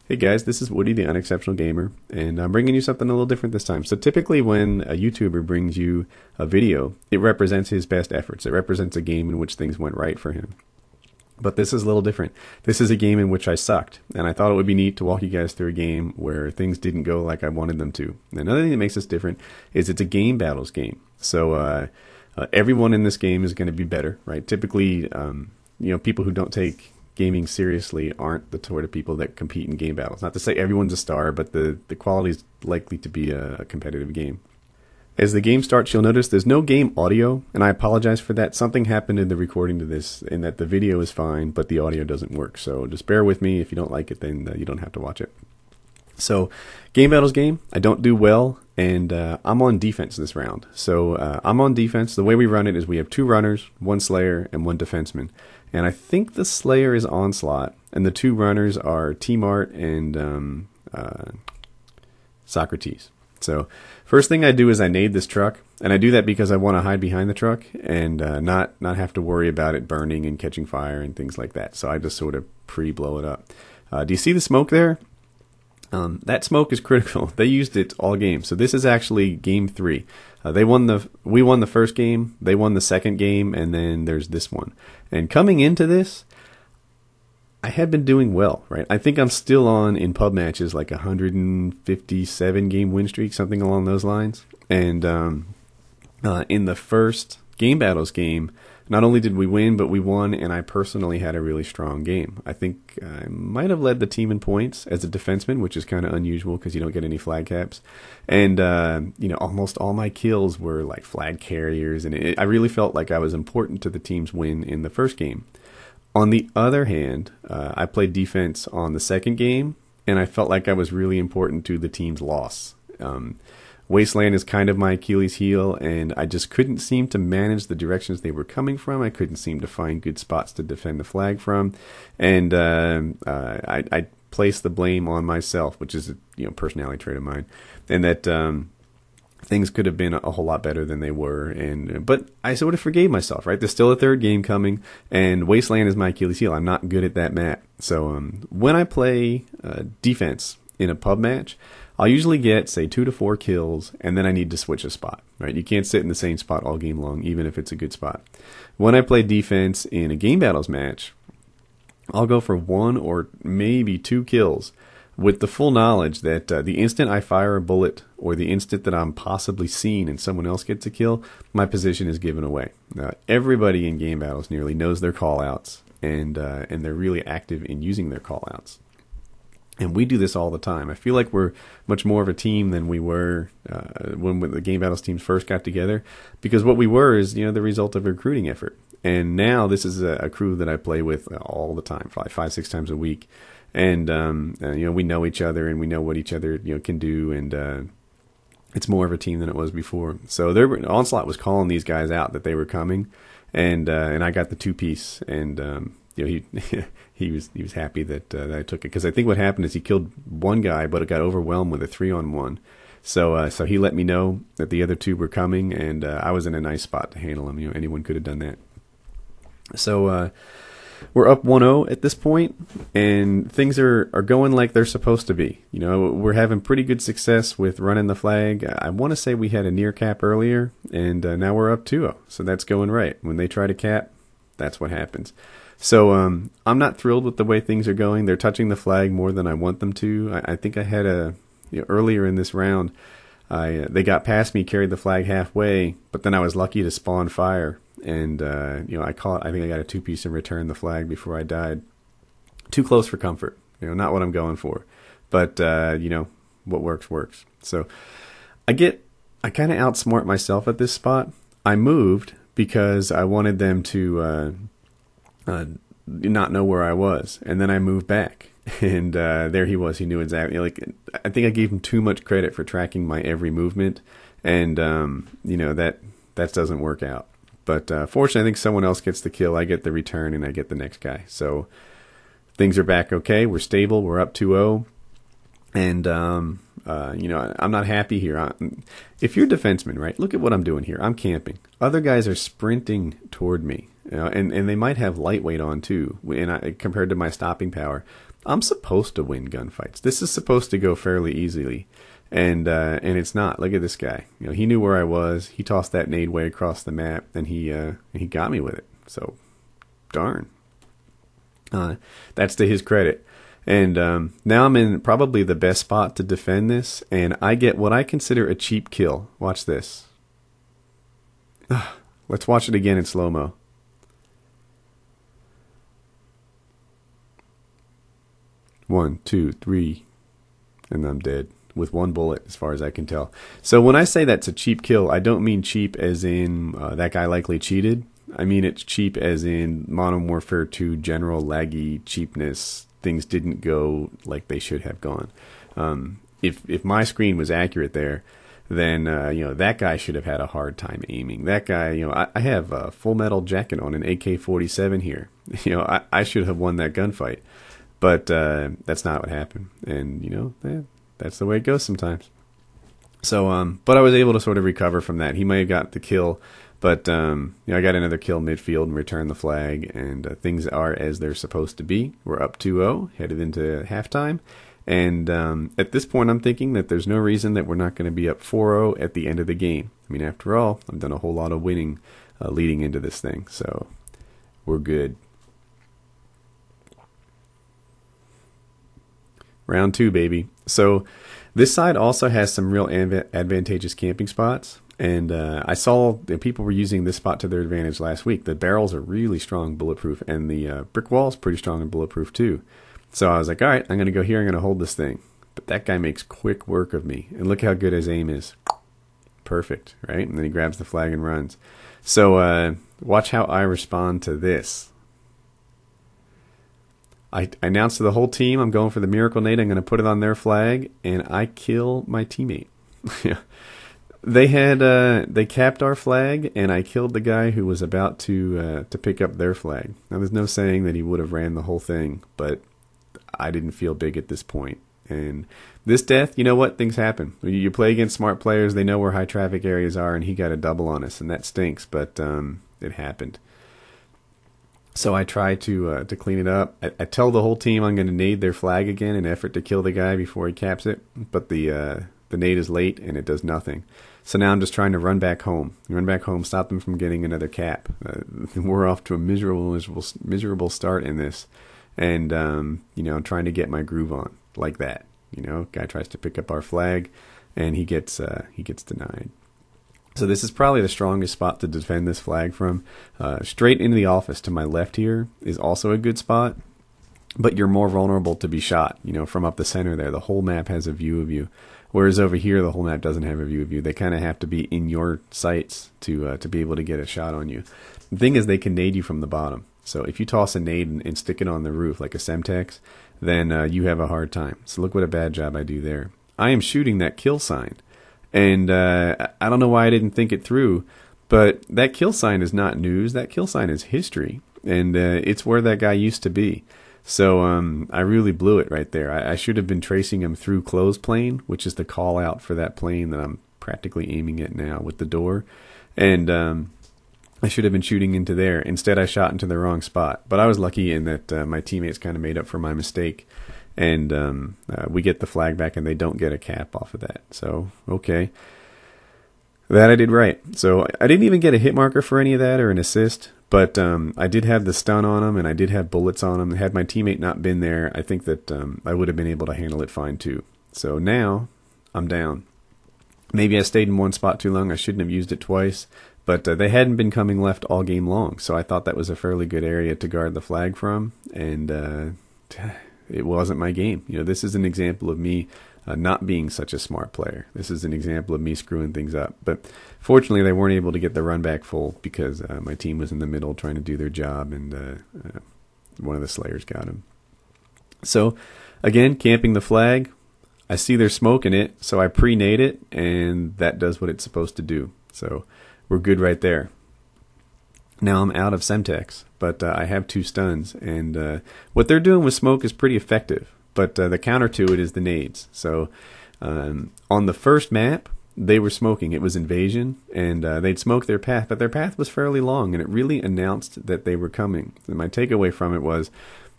Hey guys, this is Woody the Unexceptional Gamer, and I'm bringing you something a little different this time. So typically when a YouTuber brings you a video, it represents his best efforts. It represents a game in which things went right for him. But this is a little different. This is a game in which I sucked, and I thought it would be neat to walk you guys through a game where things didn't go like I wanted them to. And another thing that makes this different is it's a game battles game. So everyone in this game is going to be better, right? Typically, people who don't take gaming seriously aren't the sort of people that compete in game battles. Not to say everyone's a star, but the quality is likely to be a competitive game. As the game starts, you'll notice there's no game audio, and I apologize for that. Something happened in the recording to this, in that the video is fine, but the audio doesn't work. So just bear with me. If you don't like it, then you don't have to watch it. So, game battles game, I don't do well, and I'm on defense this round. So I'm on defense. The way we run it is we have 2 runners, 1 slayer, and 1 defenseman. And I think the slayer is Onslaught, and the 2 runners are T-Mart and Socrates. So first thing I do is I nade this truck, and I do that because I want to hide behind the truck and not have to worry about it burning and catching fire and things like that. So I just sort of pre-blow it up. Do you see the smoke there? That smoke is critical. They used it all game. So this is actually game 3. We won the first game, they won the second game, and then there's this one. And coming into this, I had been doing well, right? I think I'm still on, in pub matches, like 157 game win streak, something along those lines. And in the first game battles game, not only did we win, but we won, and I personally had a really strong game. I think I might have led the team in points as a defenseman, which is kind of unusual because you don't get any flag caps. And, almost all my kills were like flag carriers, and I really felt like I was important to the team's win in the first game. On the other hand, I played defense on the second game, and I felt like I was really important to the team's loss. Wasteland is kind of my Achilles heel, and I just couldn't seem to manage the directions they were coming from. I couldn't seem to find good spots to defend the flag from, and I placed the blame on myself, which is a personality trait of mine, and that things could have been a whole lot better than they were. But I sort of forgave myself, right? There's still a third game coming, and Wasteland is my Achilles heel. I'm not good at that map. So when I play defense in a pub match, I'll usually get, say, 2 to 4 kills, and then I need to switch a spot, right? You can't sit in the same spot all game long, even if it's a good spot. When I play defense in a game battles match, I'll go for 1 or maybe 2 kills with the full knowledge that the instant I fire a bullet or the instant that I'm possibly seen and someone else gets a kill, my position is given away. Everybody in game battles nearly knows their call-outs, and they're really active in using their call-outs. And we do this all the time. I feel like we're much more of a team than we were when the game battles teams first got together, because what we were is, the result of a recruiting effort. And now this is a crew that I play with all the time, probably 5-6 times a week. And we know each other, and we know what each other can do, and it's more of a team than it was before. So Onslaught was calling these guys out that they were coming, and I got the 2-piece, and he was happy that I took it, because I think what happened is he killed one guy, but it got overwhelmed with a 3-on-1. So he let me know that the other 2 were coming, and I was in a nice spot to handle them. Anyone could have done that. So we're up 1-0 at this point, and things are going like they're supposed to be. We're having pretty good success with running the flag. I want to say we had a near cap earlier, and now we're up 2-0. So that's going right. When they try to cap, that's what happens. So I'm not thrilled with the way things are going. They're touching the flag more than I want them to. I think I had earlier in this round, they got past me, carried the flag halfway, but then I was lucky to spawn fire, and I think I got a 2-piece and returned the flag before I died. Too close for comfort. Not what I'm going for, but what works. So I kind of outsmart myself at this spot. I moved because I wanted them to not know where I was, and then I moved back, and there he was. He knew exactly. I think I gave him too much credit for tracking my every movement, and that doesn't work out. But fortunately, I think someone else gets the kill. I get the return, and I get the next guy. So things are back okay. We're stable. We're up 2-0, and I'm not happy here. If you're a defenseman, right? Look at what I'm doing here. I'm camping. Other guys are sprinting toward me. And they might have lightweight on too, compared to my stopping power. I'm supposed to win gunfights. This is supposed to go fairly easily. And it's not. Look at this guy. You know, he knew where I was. He tossed that nade way across the map, and he got me with it. So, darn. That's to his credit. And now I'm in probably the best spot to defend this, and I get what I consider a cheap kill. Watch this. Let's watch it again in slow-mo. One, two, three, and I'm dead. With one bullet, as far as I can tell. So when I say that's a cheap kill, I don't mean cheap as in that guy likely cheated. I mean it's cheap as in Modern Warfare 2 general laggy cheapness. Things didn't go like they should have gone. If my screen was accurate there, then you know, that guy should have had a hard time aiming. That guy, you know, I have a full metal jacket on, an AK-47 here. You know, I should have won that gunfight, but that's not what happened. And you know, that's the way it goes sometimes. So, but I was able to sort of recover from that. He may have got the kill, but you know, I got another kill midfield and returned the flag, and things are as they're supposed to be. We're up 2-0, headed into halftime, and at this point, I'm thinking that there's no reason that we're not going to be up 4-0 at the end of the game. I mean, after all, I've done a whole lot of winning leading into this thing, so we're good. Round 2, baby. So this side also has some real advantageous camping spots. And I saw that people were using this spot to their advantage last week. The barrels are really strong bulletproof, and the brick wall is pretty strong and bulletproof too. So I was like, all right, I'm going to go here. I'm going to hold this thing. But that guy makes quick work of me. And look how good his aim is. Perfect, right? And then he grabs the flag and runs. So watch how I respond to this. I announced to the whole team I'm going for the miracle nade. I'm going to put it on their flag, and I kill my teammate. They capped our flag, and I killed the guy who was about to pick up their flag. Now, there's no saying that he would have ran the whole thing, but I didn't feel big at this point. And this death, you know what? Things happen. You play against smart players. They know where high traffic areas are, and he got a double on us, and that stinks, but it happened. So I try to clean it up. I tell the whole team I'm going to nade their flag again in an effort to kill the guy before he caps it. But the nade is late and it does nothing. So now I'm just trying to run back home. Stop them from getting another cap. We're off to a miserable start in this. And, you know, I'm trying to get my groove on like that. You know, guy tries to pick up our flag and he gets denied. So this is probably the strongest spot to defend this flag from. Straight into the office to my left here is also a good spot, but you're more vulnerable to be shot, you know, from up the center there. The whole map has a view of you, whereas over here the whole map doesn't have a view of you. They kind of have to be in your sights to be able to get a shot on you. The thing is, they can nade you from the bottom. So if you toss a nade and stick it on the roof like a Semtex, then you have a hard time. So look what a bad job I do there. I am shooting that kill sign. And I don't know why I didn't think it through, but that kill sign is not news. That kill sign is history, and it's where that guy used to be. So I really blew it right there. I should have been tracing him through closed plane, which is the call out for that plane that I'm practically aiming at now with the door. And I should have been shooting into there. Instead, I shot into the wrong spot. But I was lucky in that my teammates kind of made up for my mistake. And we get the flag back, and they don't get a cap off of that. So, okay. That I did right. So I didn't even get a hit marker for any of that or an assist. But I did have the stun on him, and I did have bullets on him. Had my teammate not been there, I think that I would have been able to handle it fine, too. So now I'm down. Maybe I stayed in one spot too long. I shouldn't have used it twice. But they hadn't been coming left all game long. So I thought that was a fairly good area to guard the flag from. And it wasn't my game. You know, this is an example of me not being such a smart player. This is an example of me screwing things up. But fortunately, they weren't able to get the run back full because my team was in the middle trying to do their job, and one of the Slayers got him. So, again, camping the flag. I see there's smoke in it, so I pre-nade it, and that does what it's supposed to do. So we're good right there. Now I'm out of Semtex, but I have 2 stuns, and what they're doing with smoke is pretty effective, but the counter to it is the nades. So on the first map, they were smoking. It was Invasion, and they'd smoke their path, but their path was fairly long, and it really announced that they were coming. And my takeaway from it was,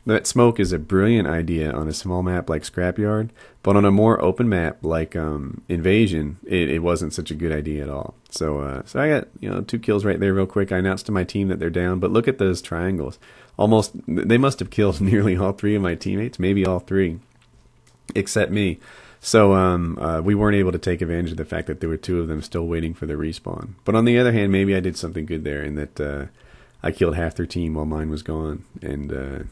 That smoke is a brilliant idea on a small map like Scrapyard, but on a more open map like Invasion, it wasn't such a good idea at all. So I got 2 kills right there real quick. I announced to my team that they're down, but look at those triangles. They must have killed nearly all 3 of my teammates, maybe all 3, except me. So we weren't able to take advantage of the fact that there were 2 of them still waiting for the respawn. But on the other hand, maybe I did something good there in that I killed half their team while mine was gone, and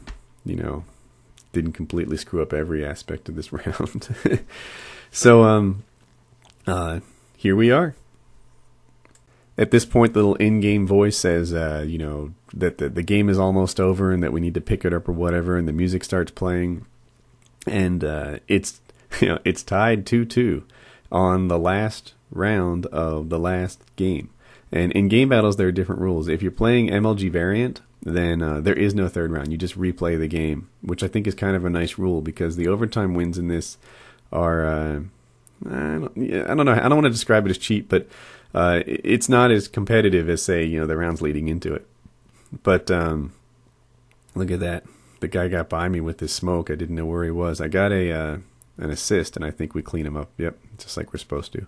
didn't completely screw up every aspect of this round. So here we are. At this point, the little in-game voice says, that the game is almost over and that we need to pick it up or whatever, and the music starts playing, and it's tied 2-2 on the last round of the last game. And in game battles, there are different rules. If you're playing MLG variant, then there is no third round. You just replay the game, which I think is kind of a nice rule because the overtime wins in this are I don't know. I don't want to describe it as cheap, but it's not as competitive as, say, the rounds leading into it. But look at that. The guy got by me with this smoke. I didn't know where he was. I got an assist, and I think we clean him up. Yep, just like we're supposed to.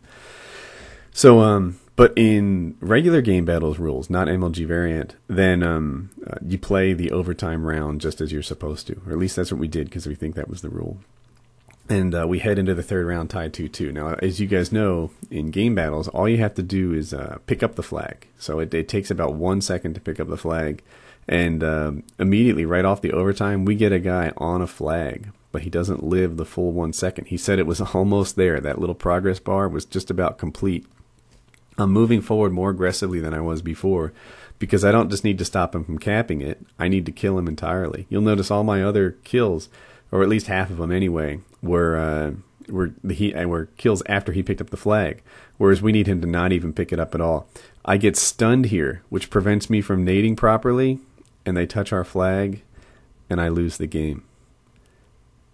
So, but in regular game battles rules, not MLG variant, then you play the overtime round just as you're supposed to. Or at least that's what we did because we think that was the rule. And we head into the third round tied 2-2. Now, as you guys know, in game battles, all you have to do is pick up the flag. So it takes about 1 second to pick up the flag. And immediately, right off the overtime, we get a guy on a flag. But he doesn't live the full 1 second. He said it was almost there. That little progress bar was just about complete. I'm moving forward more aggressively than I was before because I don't just need to stop him from capping it. I need to kill him entirely. You'll notice all my other kills, or at least half of them anyway, were kills after he picked up the flag, whereas we need him to not even pick it up at all. I get stunned here, which prevents me from nading properly, and they touch our flag, and I lose the game.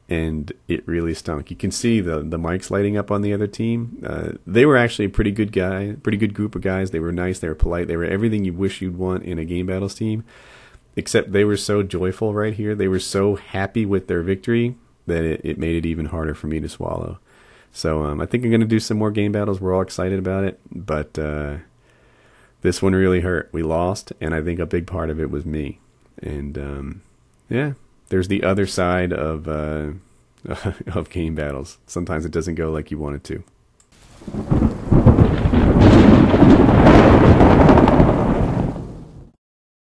And it really stunk. You can see the mics lighting up on the other team. They were actually a pretty good group of guys. They were nice, they were polite, they were everything you wish you'd want in a game battles team. Except they were so joyful right here. They were so happy with their victory that it made it even harder for me to swallow. So I think I'm going to do some more game battles. We're all excited about it. But this one really hurt. We lost, and I think a big part of it was me. And there's the other side of of game battles. Sometimes it doesn't go like you want it to.